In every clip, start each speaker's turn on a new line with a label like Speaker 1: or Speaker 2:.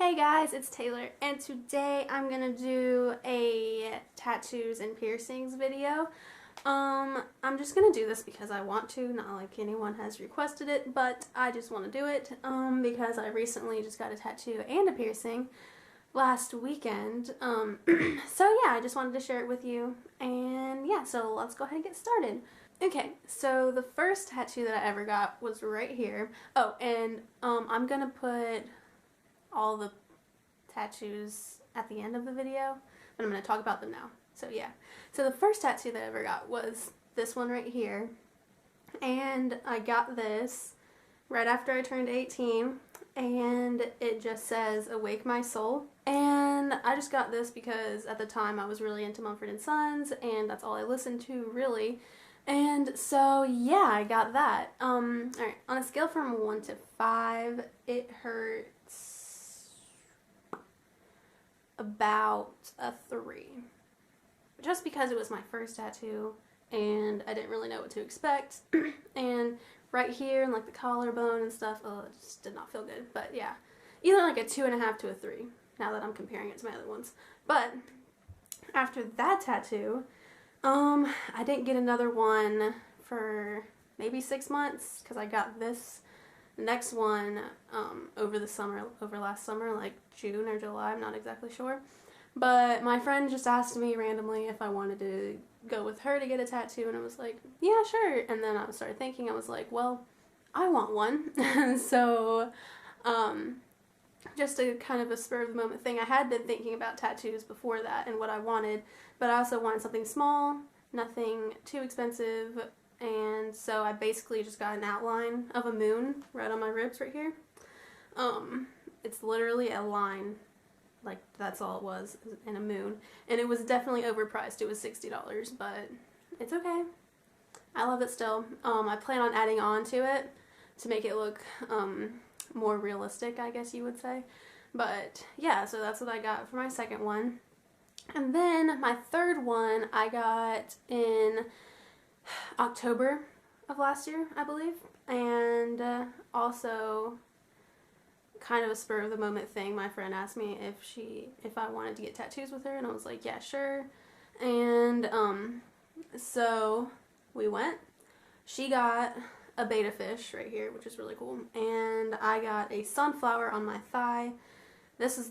Speaker 1: Hey guys, it's Taylor, and today I'm gonna do a tattoos and piercings video. I'm just gonna do this because I want to, not like anyone has requested it, but I just want to do it, because I recently just got a tattoo and a piercing last weekend. So yeah, I just wanted to share it with you, and yeah, so let's go ahead and get started. Okay, so the first tattoo that I ever got was right here. Oh, and I'm gonna put all the tattoos at the end of the video, but I'm going to talk about them now. So yeah, so the first tattoo that I ever got was this one right here, and I got this right after I turned 18, and it just says "Awake My Soul." And I just got this because at the time I was really into Mumford & Sons, and that's all I listened to really. And so yeah, I got that. Alright, on a scale from 1 to 5, it hurts about a 3. Just because it was my first tattoo and I didn't really know what to expect. And right here and like the collarbone and stuff, it just did not feel good. But yeah, either like a 2.5 to a 3 now that I'm comparing it to my other ones. But after that tattoo, I didn't get another one for maybe 6 months because I got this next one over last summer, like June or July, I'm not exactly sure. But my friend just asked me randomly if I wanted to go with her to get a tattoo, and I was like, yeah, sure. And then I started thinking, I was like, well, I want one. So just a kind of a spur of the moment thing. I had been thinking about tattoos before that and what I wanted, but I also wanted something small, nothing too expensive. And so I basically just got an outline of a moon right on my ribs right here. It's literally a line, like that's all it was, in a moon. And it was definitely overpriced. It was $60, but it's okay. I love it still. I plan on adding on to it to make it look more realistic, I guess you would say. But yeah, so that's what I got for my second one. And then my third one I got in October of last year, I believe, and also kind of a spur of the moment thing. My friend asked me if I wanted to get tattoos with her, and I was like, yeah, sure. And so we went. She got a betta fish right here, which is really cool, and I got a sunflower on my thigh. This is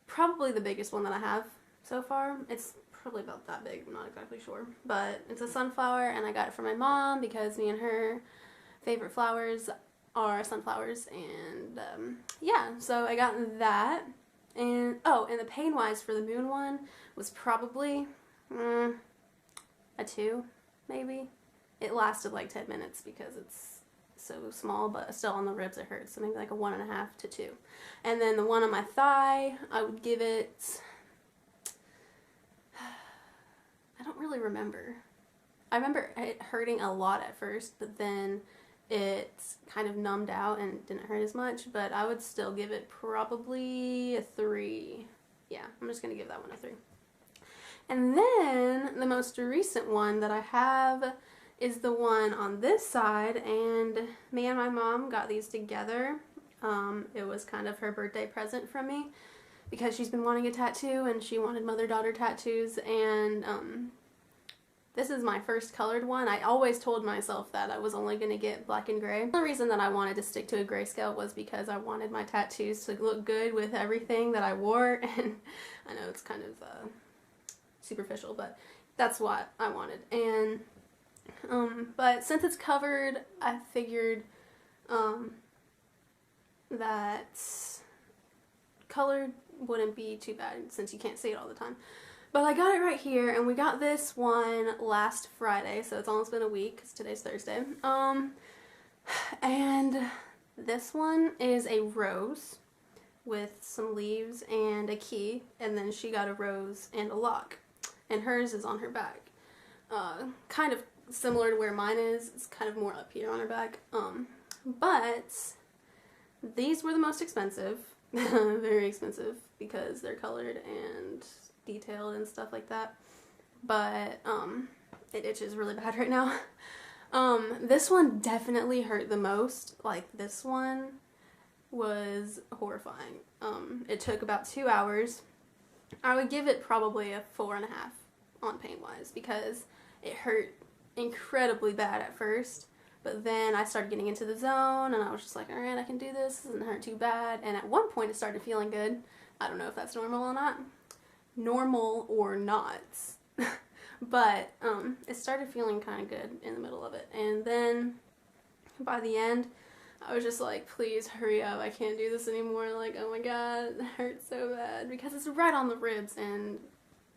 Speaker 1: probably the biggest one that I have so far. It's probably about that big, I'm not exactly sure, but it's a sunflower, and I got it for my mom because me and her favorite flowers are sunflowers. And yeah, so I got that. And oh, and the pain wise for the moon one was probably a 2 maybe. It lasted like 10 minutes because it's so small, but still on the ribs it hurts, so maybe like a 1.5 to 2. And then the one on my thigh, I would give it, I don't really remember. I remember it hurting a lot at first, but then it kind of numbed out and didn't hurt as much, but I would still give it probably a 3. Yeah, I'm just going to give that one a 3. And then the most recent one that I have is the one on this side, and me and my mom got these together. It was kind of her birthday present from me, because she's been wanting a tattoo and she wanted mother-daughter tattoos, and this is my first colored one. I always told myself that I was only going to get black and gray. The reason that I wanted to stick to a grayscale was because I wanted my tattoos to look good with everything that I wore, and I know it's kind of superficial, but that's what I wanted. And but since it's covered, I figured that colored wouldn't be too bad since you can't see it all the time. But I got it right here, and we got this one last Friday, so it's almost been a week because today's Thursday. And this one is a rose with some leaves and a key, and then she got a rose and a lock, and hers is on her back. Kind of similar to where mine is. It's kind of more up here on her back. But these were the most expensive. Very expensive because they're colored and detailed and stuff like that. But it itches really bad right now. This one definitely hurt the most. Like, this one was horrifying. It took about 2 hours. I would give it probably a 4.5 on pain-wise because it hurt incredibly bad at first. But then I started getting into the zone, and I was just like, alright, I can do this. It doesn't hurt too bad. And at one point, it started feeling good. I don't know if that's normal or not. Normal or not. But it started feeling kind of good in the middle of it. And then by the end, I was just like, please hurry up. I can't do this anymore. Like, oh my god, it hurts so bad. Because it's right on the ribs, and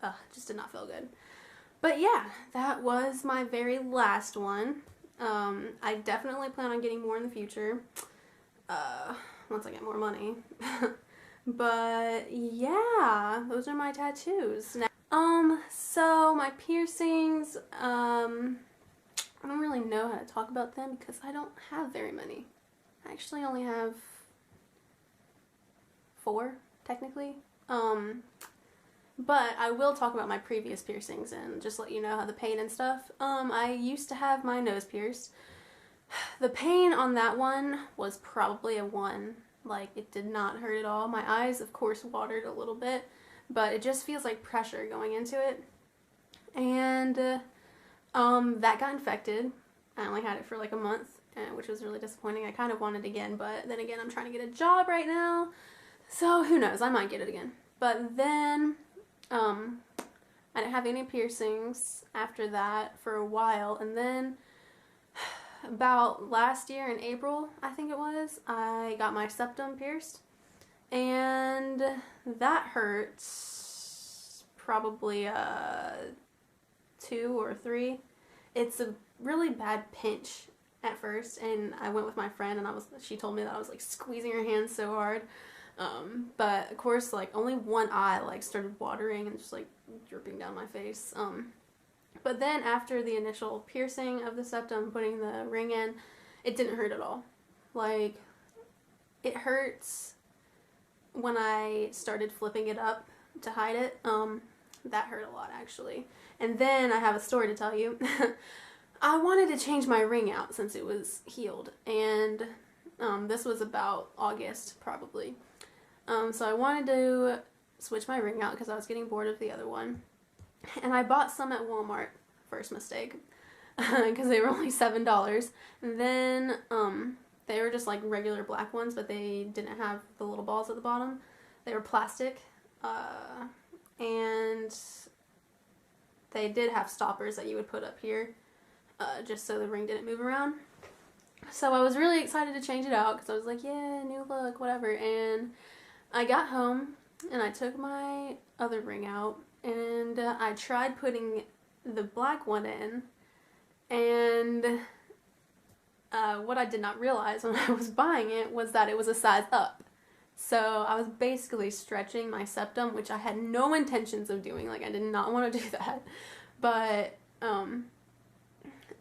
Speaker 1: it just did not feel good. But yeah, that was my very last one. I definitely plan on getting more in the future, once I get more money. But yeah, those are my tattoos. Now, so my piercings, I don't really know how to talk about them because I don't have very many. I actually only have 4, technically. But I will talk about my previous piercings and just let you know how the pain and stuff. I used to have my nose pierced. The pain on that one was probably a 1. Like, it did not hurt at all. My eyes, of course, watered a little bit, but it just feels like pressure going into it. And, that got infected. I only had it for like a month, which was really disappointing. I kind of wanted it again, but then again, I'm trying to get a job right now. So, who knows? I might get it again. But then, I didn't have any piercings after that for a while, and then about last year in April, I think it was, I got my septum pierced, and that hurts probably 2 or 3. It's a really bad pinch at first, and I went with my friend, and she told me that I was like squeezing her hand so hard. But of course, like, only one eye like started watering and just like dripping down my face. But then after the initial piercing of the septum, putting the ring in, it didn't hurt at all. Like, it hurts when I started flipping it up to hide it. That hurt a lot, actually. And then I have a story to tell you. I wanted to change my ring out since it was healed, and this was about August, probably. So I wanted to switch my ring out because I was getting bored of the other one. And I bought some at Walmart. First mistake. Because they were only $7. And then, they were just like regular black ones, but they didn't have the little balls at the bottom. They were plastic. And they did have stoppers that you would put up here, just so the ring didn't move around. So I was really excited to change it out because I was like, yeah, new look, whatever. And I got home and I took my other ring out and I tried putting the black one in, and what I did not realize when I was buying it was that it was a size up. So I was basically stretching my septum, which I had no intentions of doing. Like, I did not want to do that. But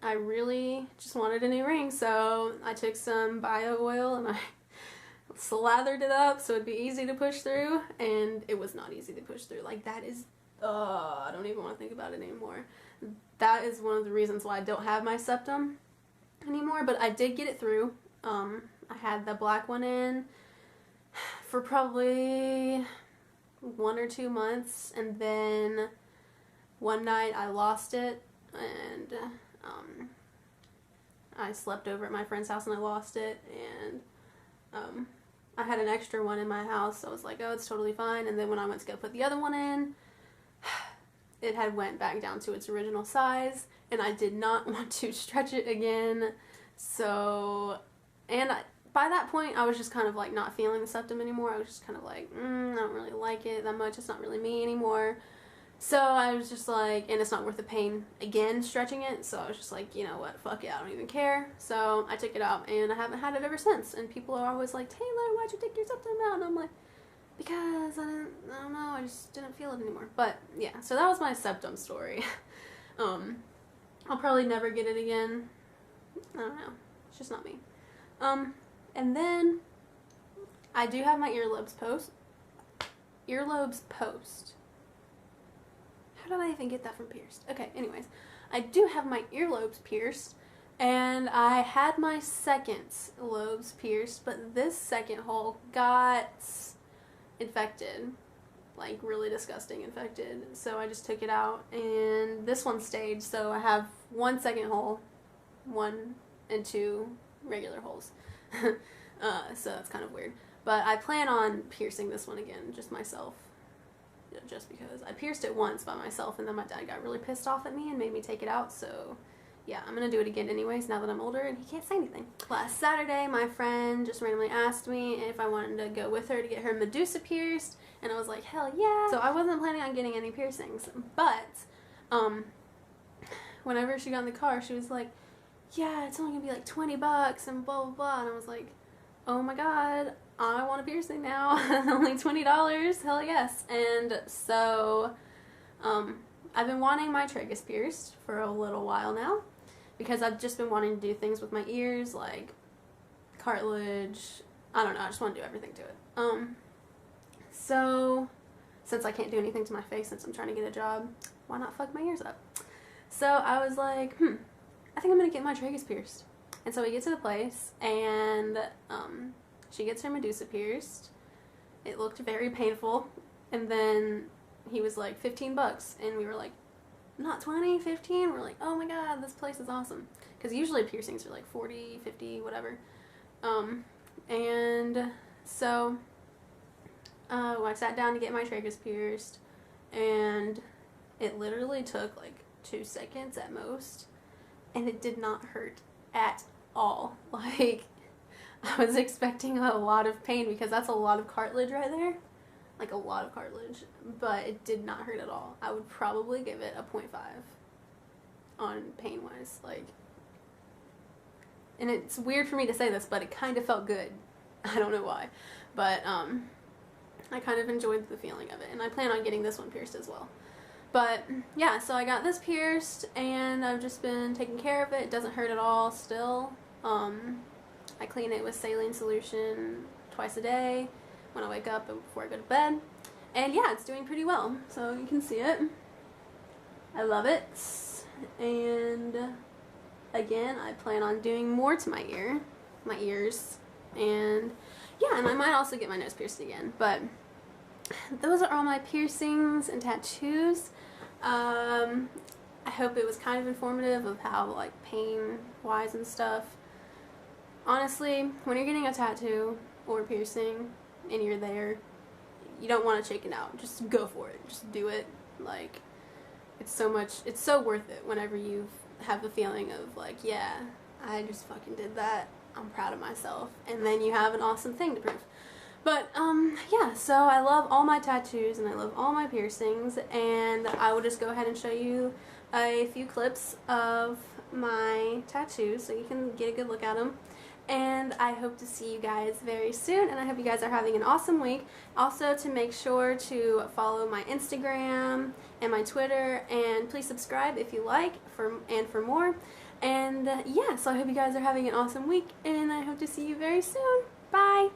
Speaker 1: I really just wanted a new ring, so I took some bio oil and I slathered it up so it'd be easy to push through, and it was not easy to push through. Like, that is, I don't even want to think about it anymore. That is one of the reasons why I don't have my septum anymore, but I did get it through. I had the black one in for probably 1 or 2 months, and then one night I lost it, and I slept over at my friend's house and I lost it, and I had an extra one in my house, so I was like, oh, it's totally fine. And then when I went to go put the other one in, it had went back down to its original size, and I did not want to stretch it again. So, and by that point, I was just kind of like not feeling the septum anymore. I was just kind of like, I don't really like it that much. It's not really me anymore. So I was just like, and it's not worth the pain again stretching it. So I was just like, you know what, fuck it, I don't even care. So I took it out, and I haven't had it ever since. And people are always like, Taylor, why'd you take your septum out? And I'm like, because I don't know, I just didn't feel it anymore. But yeah, so that was my septum story. I'll probably never get it again. I don't know. It's just not me. And then I do have my earlobes post. How did I even get that from pierced? Okay, anyways, I do have my earlobes pierced, And I had my second lobes pierced, but this second hole got infected. Like, really disgusting infected. So I just took it out, and this one stayed. So I have one second hole, 1 and 2 regular holes. So that's kind of weird. But I plan on piercing this one again, just myself. Just because. I pierced it once by myself, and then my dad got really pissed off at me and made me take it out, so yeah, I'm gonna do it again anyways now that I'm older and he can't say anything. Last Saturday, my friend just randomly asked me if I wanted to go with her to get her Medusa pierced, and I was like, hell yeah. So I wasn't planning on getting any piercings, but whenever she got in the car, she was like, yeah, it's only gonna be like $20 and blah blah blah, and I was like, oh my god, I want a piercing now. Only $20, hell yes. And so I've been wanting my tragus pierced for a little while now, because I've just been wanting to do things with my ears, like cartilage. I don't know, I just want to do everything to it. So since I can't do anything to my face since I'm trying to get a job, why not fuck my ears up? So I was like, I think I'm gonna get my tragus pierced. And so we get to the place, and she gets her Medusa pierced. It looked very painful, and then he was like, $15, and we were like, not 20, 15? We're like, oh my god, this place is awesome. Because usually piercings are like 40, 50, whatever. And so I sat down to get my tragus pierced, and it literally took like 2 seconds at most, and it did not hurt at all. Like, I was expecting a lot of pain because that's a lot of cartilage right there. Like, a lot of cartilage. But it did not hurt at all. I would probably give it a 0.5 on pain-wise. Like, and it's weird for me to say this, but it kind of felt good. I don't know why. But, I kind of enjoyed the feeling of it. And I plan on getting this one pierced as well. But, yeah, so I got this pierced, and I've just been taking care of it. It doesn't hurt at all still. I clean it with saline solution twice a day when I wake up and before I go to bed. And yeah, it's doing pretty well. So you can see it. I love it. And again, I plan on doing more to my ears. And yeah, and I might also get my nose pierced again. But those are all my piercings and tattoos. I hope it was kind of informative of how, like, pain-wise and stuff. Honestly, when you're getting a tattoo or piercing and you're there, you don't want to chicken out. Just go for it. Just do it. Like, it's so worth it whenever you have the feeling of, like, yeah, I just fucking did that. I'm proud of myself. And then you have an awesome thing to prove. But, yeah, so I love all my tattoos and I love all my piercings, and I will just go ahead and show you a few clips of my tattoos so you can get a good look at them. And I hope to see you guys very soon, and I hope you guys are having an awesome week. Also, to make sure to follow my Instagram and my Twitter, and please subscribe if you like for more. And yeah, so I hope you guys are having an awesome week, and I hope to see you very soon. Bye!